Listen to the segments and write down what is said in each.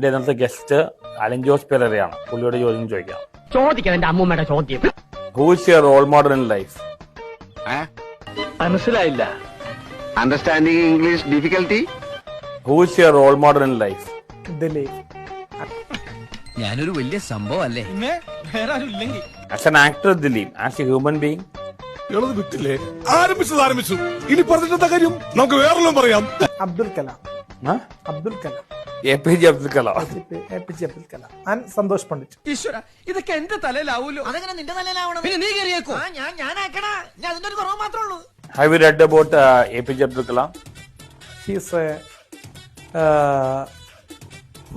ഇന്നത്തെ guest Allen Jose പെരേരയാണ്. പുള്ളിയോട് ചോദ്യം ചോദിക്കാം. ചോദിക്കാം എന്റെ അമ്മൂമ്മയുടെ ചോദ്യം. Who is your role model in life? മനസ്സിലായില്ല. Understanding English difficulty. Who is your role model in life? Dileep. ഞാനൊരു വലിയ സംഭവം അല്ലേ? As an actor Dileep, as a human being. എഴുത് വിട്ടില്ലേ? ആരംഭിച്ചു. ഇനി പറഞ്ഞിട്ട കാര്യം നമുക്ക് വേറെല്ലാം പറയാം. Abdul Kalam. Abdul Kalam. APJ Abdul Kalam. APJ Abdul Kalam and Santosh Pandit. ഈശ്വര, ഇതൊക്കെ എന്റെ തലയിലാവൂലോ? അതെങ്ങനെ നിന്റെ തലയിലാവണം? പിന്നെ നീ കയറിയേക്കോ? ഞാൻ ആക്കണ. ഞാൻ അതിന്റെ ഒരു കുറവ് മാത്രമേ ഉള്ളൂ. Have you read about APJ Abdul Kalam? He is a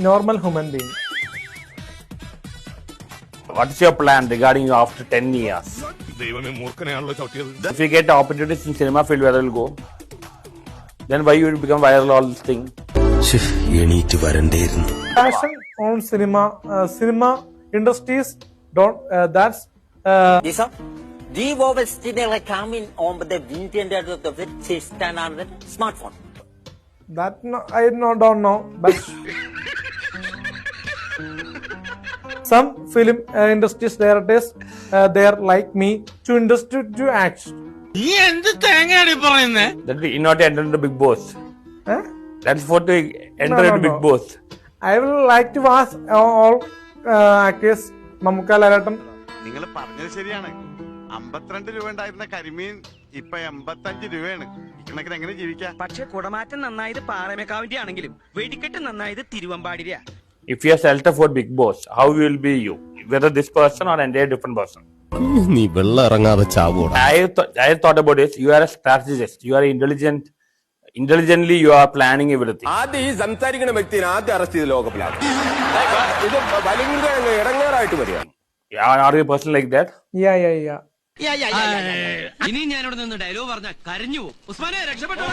normal human being. What is your plan regarding you after 10 years? ദൈവമേ, മൂർഖനെയാണല്ലോ ചവിട്ടിയത്. If you get opportunities in cinema field, where will go? Then why you will become viral all this thing? എണീറ്റ് വരണ്ടേയിരുന്നു. Passion on cinema industries don't. That's. De våvel stille kamin om det vinterende av det siste navnet smartphone. That no, I don't know, but some film industries directors they are like me to industry to act. That will not enter into Big Boss. That's for to enter No, into no. Big Boss. I will like to ask all actors. Mamukka Lalatan. നിങ്ങൾ പറഞ്ഞത് ശരിയാണ്. 52 രൂപ ഉണ്ടായിരുന്ന കരിമീൻ ഇപ്പൊ 85 രൂപയാണ്. ഇക്കണക്കിന് എങ്ങനെ ജീവിക്കാം? പക്ഷെ കുടമാറ്റം നന്നായത് പാറമേക്കാവിന്റെ ആണെങ്കിലും വെടിക്കെട്ട് നന്നായത് തിരുവമ്പാടിര. If you are selected for Big Boss, how will be you? Whether this person or entire different person? നീ വെള്ളം ഇറങ്ങാതെ ചാവൂടാ. I thought about it. You are a strategist. You are intelligent. Intelligently, you are planning everything. ആദ്യം ഈ സംസാരിക്കുന്ന വ്യക്തിയെ ആദ്യം arrest ചെയ്ത് ലോകപ്പിലാണ്. ഇത് ഭയങ്കര ഇടങ്ങേറായിട്ട് വരികയാണ്. Are you a person like that? Yeah. ഇനി ഞാനിവിടെ നിന്ന് ഡയലോഗ് പറഞ്ഞാൽ കരഞ്ഞു പോകും. ഉസ്മാനെ രക്ഷപ്പെട്ടോ.